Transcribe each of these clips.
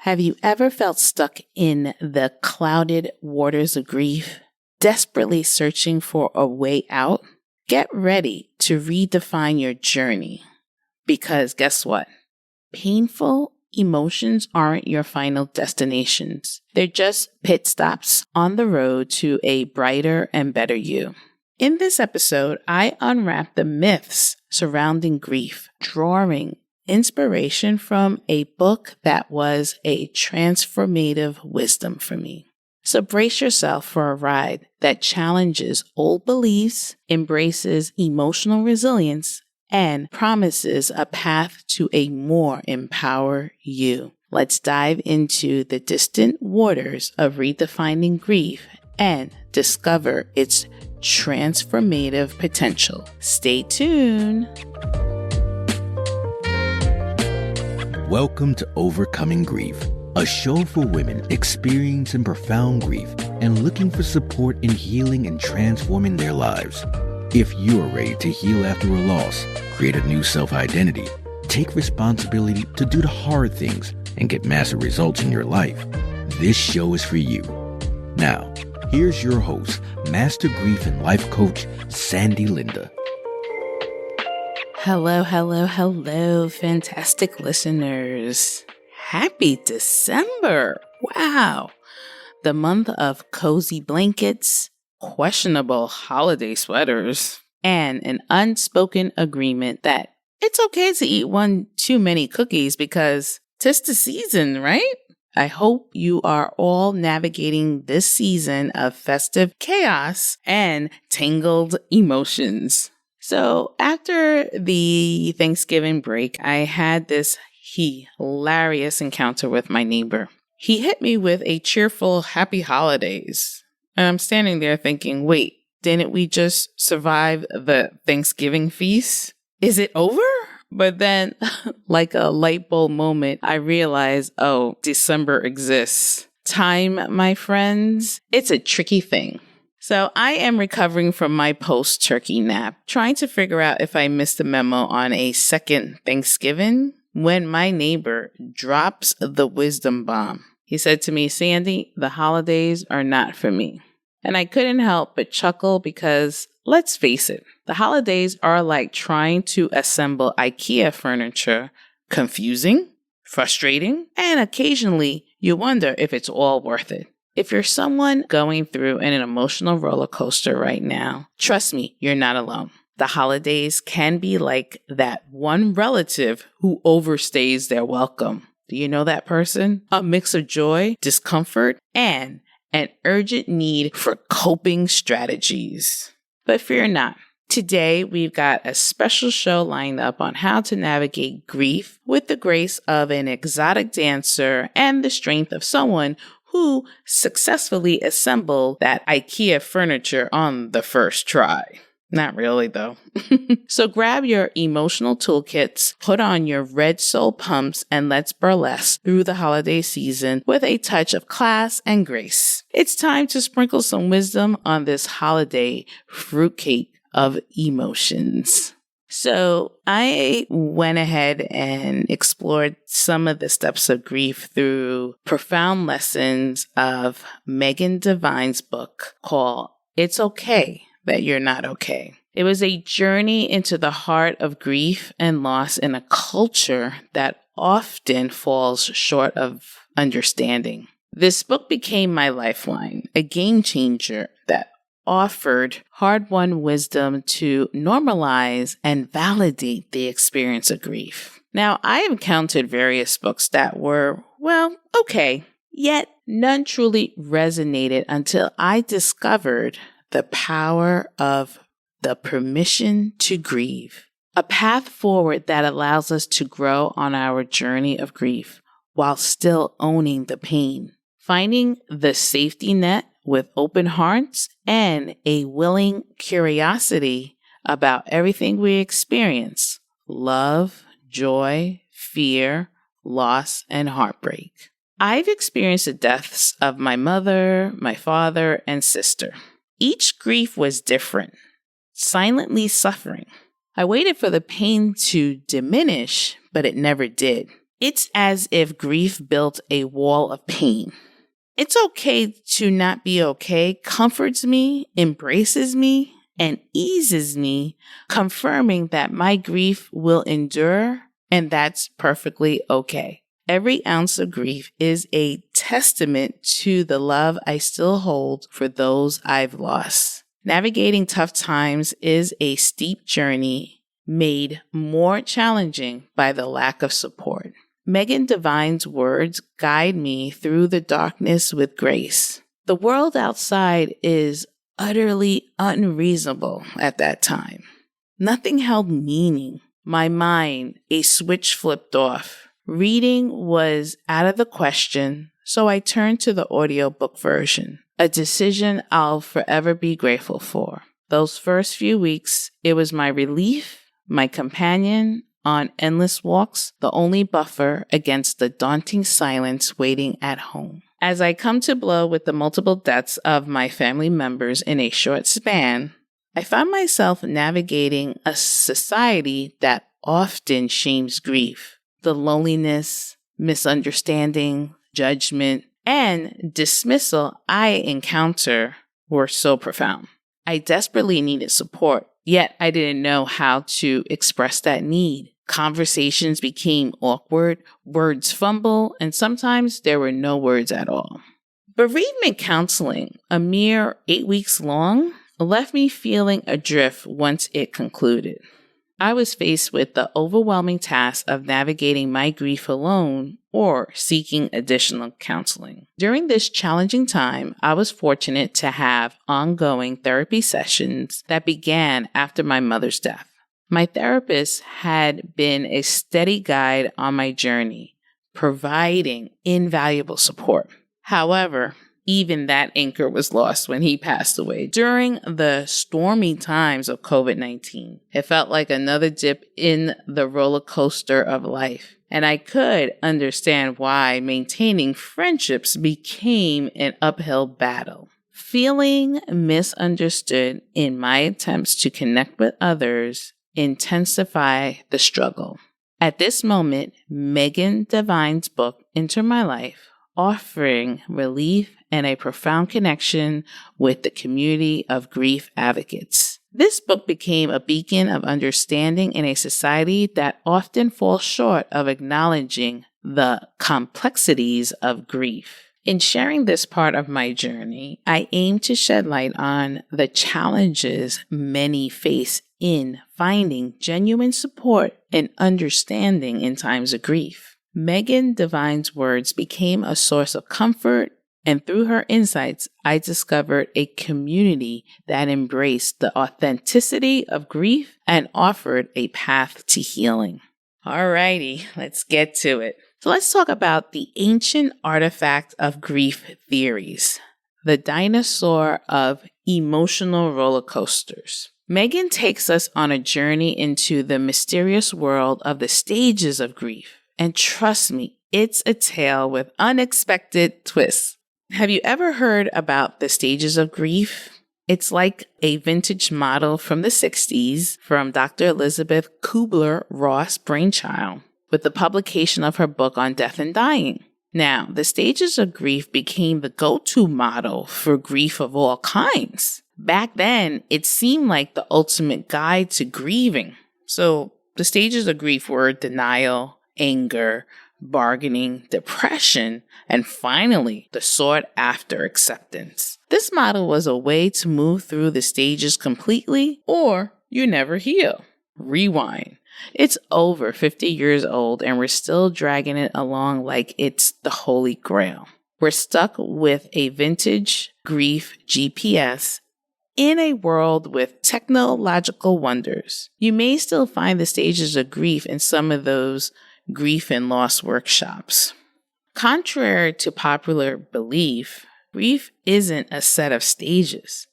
Have you ever felt stuck in the clouded waters of grief, desperately searching for a way out? Get ready to redefine your journey. Because guess what? Painful emotions aren't your final destinations. They're just pit stops on the road to a brighter and better you. In this episode, I unwrap the myths surrounding grief, drawing inspiration from a book that was a transformative wisdom for me. So brace yourself for a ride that challenges old beliefs, embraces emotional resilience, and promises a path to a more empowered you. Let's dive into the distant waters of redefining grief and discover its transformative potential. Stay tuned. Welcome to Overcoming Grief, a show for women experiencing profound grief and looking for support in healing and transforming their lives. If you are ready to heal after a loss, create a new self-identity, take responsibility to do the hard things, and get massive results in your life, this show is for you. Now, here's your host, Master Grief and Life Coach, Sandy Linda. Hello, fantastic listeners. Happy December. Wow. The month of cozy blankets, questionable holiday sweaters, and an unspoken agreement that it's okay to eat one too many cookies because 'tis the season, right? I hope you are all navigating this season of festive chaos and tangled emotions. So after the Thanksgiving break, I had this hilarious encounter with my neighbor. He hit me with a cheerful happy holidays. And I'm standing there thinking, wait, didn't we just survive the Thanksgiving feast? Is it over? But then, like a light bulb moment, I realized, oh, December exists. Time, my friends, it's a tricky thing. So I am recovering from my post-turkey nap, trying to figure out if I missed the memo on a second Thanksgiving when my neighbor drops the wisdom bomb. He said to me, Sandy, the holidays are not for me. And I couldn't help but chuckle because, let's face it, the holidays are like trying to assemble IKEA furniture, confusing, frustrating, and occasionally you wonder if it's all worth it. If you're someone going through an emotional roller coaster right now, trust me, you're not alone. The holidays can be like that one relative who overstays their welcome. Do you know that person? A mix of joy, discomfort, and an urgent need for coping strategies. But fear not. Today, we've got a special show lined up on how to navigate grief with the grace of an exotic dancer and the strength of someone who successfully assembled that IKEA furniture on the first try. Not really, though. So grab your emotional toolkits, put on your red soul pumps, and let's burlesque through the holiday season with a touch of class and grace. It's time to sprinkle some wisdom on this holiday fruitcake of emotions. So I went ahead and explored some of the steps of grief through profound lessons of Megan Devine's book called It's Okay That You're Not Okay. It was a journey into the heart of grief and loss in a culture that often falls short of understanding. This book became my lifeline, a game changer that offered hard-won wisdom to normalize and validate the experience of grief. Now, I encountered various books that were, well, okay, yet none truly resonated until I discovered the power of the permission to grieve, a path forward that allows us to grow on our journey of grief while still owning the pain, finding the safety net with open hearts and a willing curiosity about everything we experience: love, joy, fear, loss, and heartbreak. I've experienced the deaths of my mother, my father, and sister. Each grief was different, silently suffering. I waited for the pain to diminish, but it never did. It's as if grief built a wall of pain. It's okay to not be okay comforts me, embraces me, and eases me, confirming that my grief will endure, and that's perfectly okay. Every ounce of grief is a testament to the love I still hold for those I've lost. Navigating tough times is a steep journey made more challenging by the lack of support. Megan Devine's words guide me through the darkness with grace. The world outside is utterly unreasonable at that time. Nothing held meaning. My mind, a switch flipped off. Reading was out of the question, so I turned to the audiobook version, a decision I'll forever be grateful for. Those first few weeks, it was my relief, my companion on endless walks, the only buffer against the daunting silence waiting at home. As I come to blow with the multiple deaths of my family members in a short span, I found myself navigating a society that often shames grief. The loneliness, misunderstanding, judgment, and dismissal I encounter were so profound. I desperately needed support, yet I didn't know how to express that need. Conversations became awkward, words fumble, and sometimes there were no words at all. Bereavement counseling, a mere 8 weeks long, left me feeling adrift once it concluded. I was faced with the overwhelming task of navigating my grief alone or seeking additional counseling. During this challenging time, I was fortunate to have ongoing therapy sessions that began after my mother's death. My therapist had been a steady guide on my journey, providing invaluable support. However, even that anchor was lost when he passed away. During the stormy times of COVID-19, it felt like another dip in the roller coaster of life. And I could understand why maintaining friendships became an uphill battle. Feeling misunderstood in my attempts to connect with others intensify the struggle. At this moment, Megan Devine's book entered my life, offering relief and a profound connection with the community of grief advocates. This book became a beacon of understanding in a society that often falls short of acknowledging the complexities of grief. In sharing this part of my journey, I aim to shed light on the challenges many face in finding genuine support and understanding in times of grief. Megan Devine's words became a source of comfort, and through her insights, I discovered a community that embraced the authenticity of grief and offered a path to healing. Alrighty, let's get to it. So let's talk about the ancient artifact of grief theories, the dinosaur of emotional roller coasters. Megan takes us on a journey into the mysterious world of the stages of grief. And trust me, it's a tale with unexpected twists. Have you ever heard about the stages of grief? It's like a vintage model from the 60s from Dr. Elizabeth Kubler-Ross' brainchild, with the publication of her book on death and dying. Now, the stages of grief became the go-to model for grief of all kinds. Back then, it seemed like the ultimate guide to grieving. So, the stages of grief were denial, anger, bargaining, depression, and finally, the sought-after acceptance. This model was a way to move through the stages completely, or you never heal. Rewind. It's over 50 years old and we're still dragging it along like it's the Holy Grail. We're stuck with a vintage grief GPS in a world with technological wonders. You may still find the stages of grief in some of those grief and loss workshops. Contrary to popular belief, grief isn't a set of stages.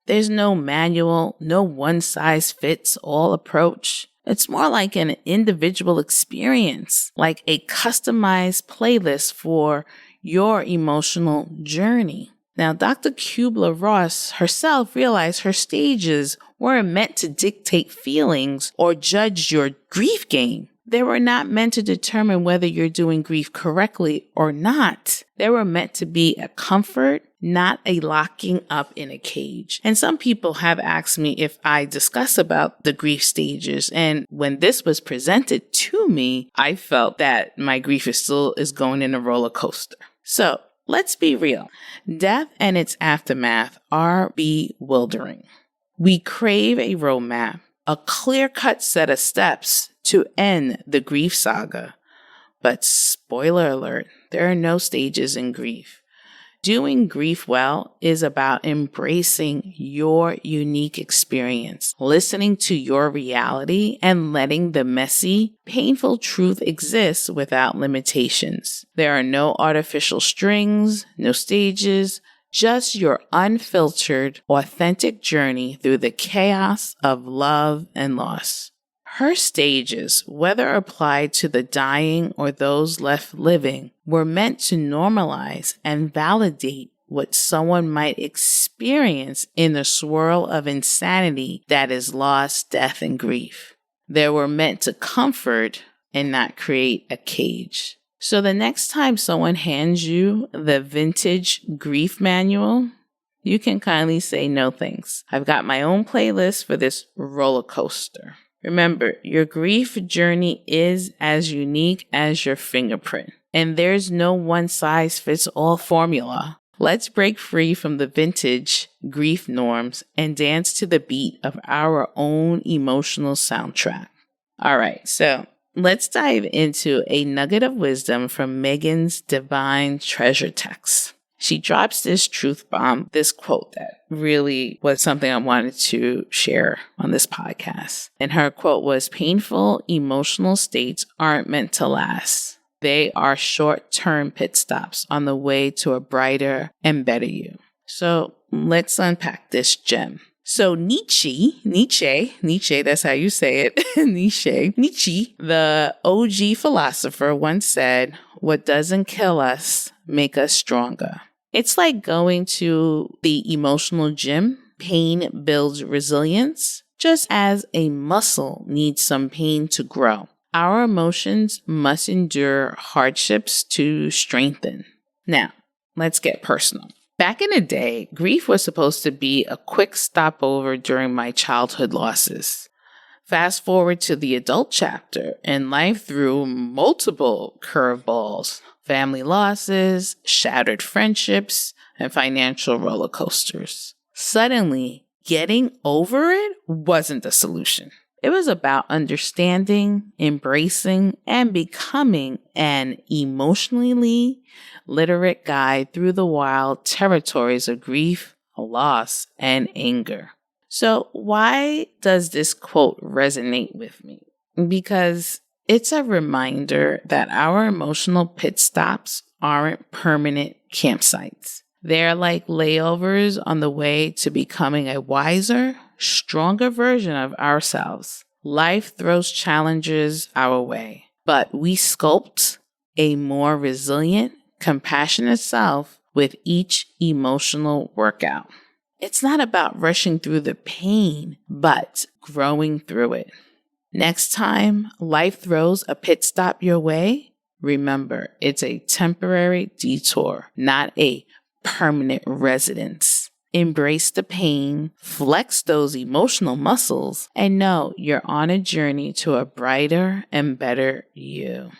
There's no manual, no one-size-fits-all approach. It's more like an individual experience, like a customized playlist for your emotional journey. Now, Dr. Kubler-Ross herself realized her stages weren't meant to dictate feelings or judge your grief game. They were not meant to determine whether you're doing grief correctly or not. They were meant to be a comfort, not a locking up in a cage. And some people have asked me if I discuss about the grief stages. And when this was presented to me, I felt that my grief is going in a roller coaster. So let's be real. Death and its aftermath are bewildering. We crave a roadmap, a clear-cut set of steps to end the grief saga. But spoiler alert, there are no stages in grief. Doing grief well is about embracing your unique experience, listening to your reality, and letting the messy, painful truth exist without limitations. There are no artificial strings, no stages, just your unfiltered, authentic journey through the chaos of love and loss. Her stages, whether applied to the dying or those left living, were meant to normalize and validate what someone might experience in the swirl of insanity that is loss, death, and grief. They were meant to comfort and not create a cage. So the next time someone hands you the vintage grief manual, you can kindly say no thanks. I've got my own playlist for this roller coaster. Remember, your grief journey is as unique as your fingerprint, and there's no one-size-fits-all formula. Let's break free from the vintage grief norms and dance to the beat of our own emotional soundtrack. All right, so let's dive into a nugget of wisdom from Megan's Devine treasure text. She drops this truth bomb, this quote that really was something I wanted to share on this podcast. And her quote was, "Painful emotional states aren't meant to last. They are short-term pit stops on the way to a brighter and better you." So let's unpack this gem. So Nietzsche, that's how you say it, Nietzsche, the OG philosopher, once said, "What doesn't kill us make us stronger." It's like going to the emotional gym. Pain builds resilience, just as a muscle needs some pain to grow. Our emotions must endure hardships to strengthen. Now, let's get personal. Back in the day, grief was supposed to be a quick stopover during my childhood losses. Fast forward to the adult chapter, and life threw multiple curveballs. Family losses, shattered friendships, and financial roller coasters. Suddenly, getting over it wasn't the solution. It was about understanding, embracing, and becoming an emotionally literate guide through the wild territories of grief, loss, and anger. So why does this quote resonate with me? Because it's a reminder that our emotional pit stops aren't permanent campsites. They're like layovers on the way to becoming a wiser, stronger version of ourselves. Life throws challenges our way, but we sculpt a more resilient, compassionate self with each emotional workout. It's not about rushing through the pain, but growing through it. Next time life throws a pit stop your way, remember, it's a temporary detour, not a permanent residence. Embrace the pain, flex those emotional muscles, and know you're on a journey to a brighter and better you.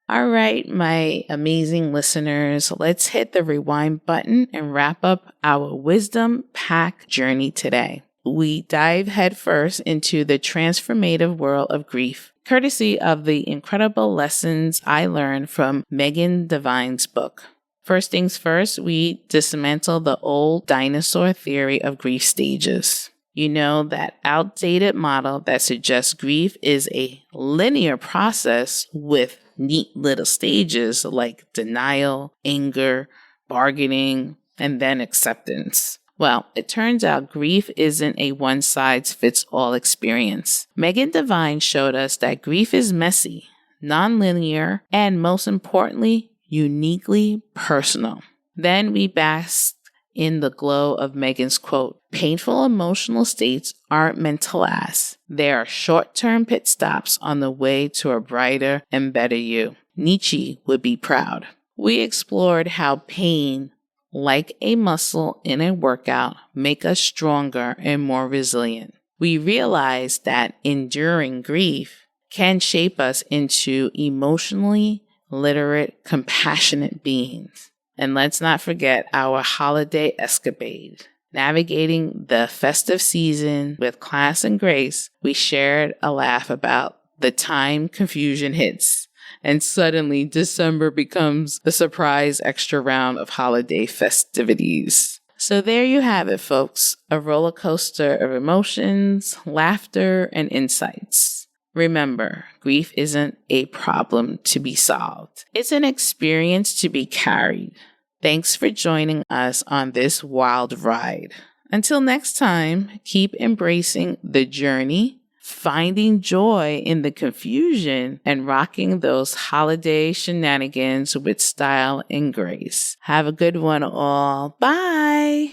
All right, my amazing listeners, let's hit the rewind button and wrap up our wisdom pack journey today. We dive headfirst into the transformative world of grief, courtesy of the incredible lessons I learned from Megan Devine's book. First things first, we dismantle the old dinosaur theory of grief stages. You know, that outdated model that suggests grief is a linear process with neat little stages like denial, anger, bargaining, and then acceptance. Well, it turns out grief isn't a one-size-fits-all experience. Megan Devine showed us that grief is messy, nonlinear, and most importantly, uniquely personal. Then we basked in the glow of Megan's quote, "Painful emotional states aren't meant to last. They are short-term pit stops on the way to a brighter and better you." Nietzsche would be proud. We explored how pain, like a muscle in a workout, make us stronger and more resilient. We realized that enduring grief can shape us into emotionally literate, compassionate beings. And let's not forget our holiday escapade. Navigating the festive season with class and grace, we shared a laugh about the time confusion hits, and suddenly December becomes the surprise extra round of holiday festivities. So there you have it, folks, a roller coaster of emotions, laughter, and insights. Remember, grief isn't a problem to be solved. It's an experience to be carried. Thanks for joining us on this wild ride. Until next time, keep embracing the journey, finding joy in the confusion, and rocking those holiday shenanigans with style and grace. Have a good one, all. Bye.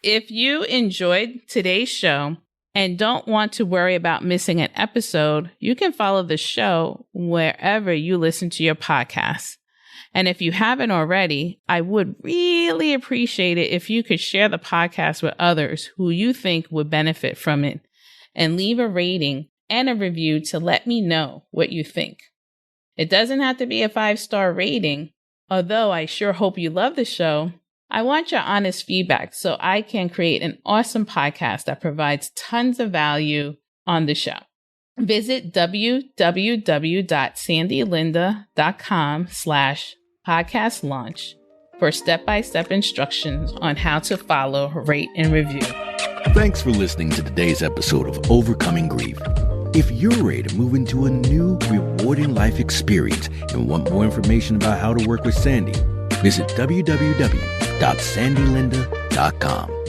If you enjoyed today's show and don't want to worry about missing an episode, you can follow the show wherever you listen to your podcasts. And if you haven't already, I would really appreciate it if you could share the podcast with others who you think would benefit from it, and leave a rating and a review to let me know what you think. It doesn't have to be a 5-star rating, although I sure hope you love the show. I want your honest feedback so I can create an awesome podcast that provides tons of value on the show. Visit www.sandylinda.com/podcast launch for step-by-step instructions on how to follow, rate, and review. Thanks for listening to today's episode of Overcoming Grief. If you're ready to move into a new, rewarding life experience and want more information about how to work with Sandy, visit www.sandylinda.com.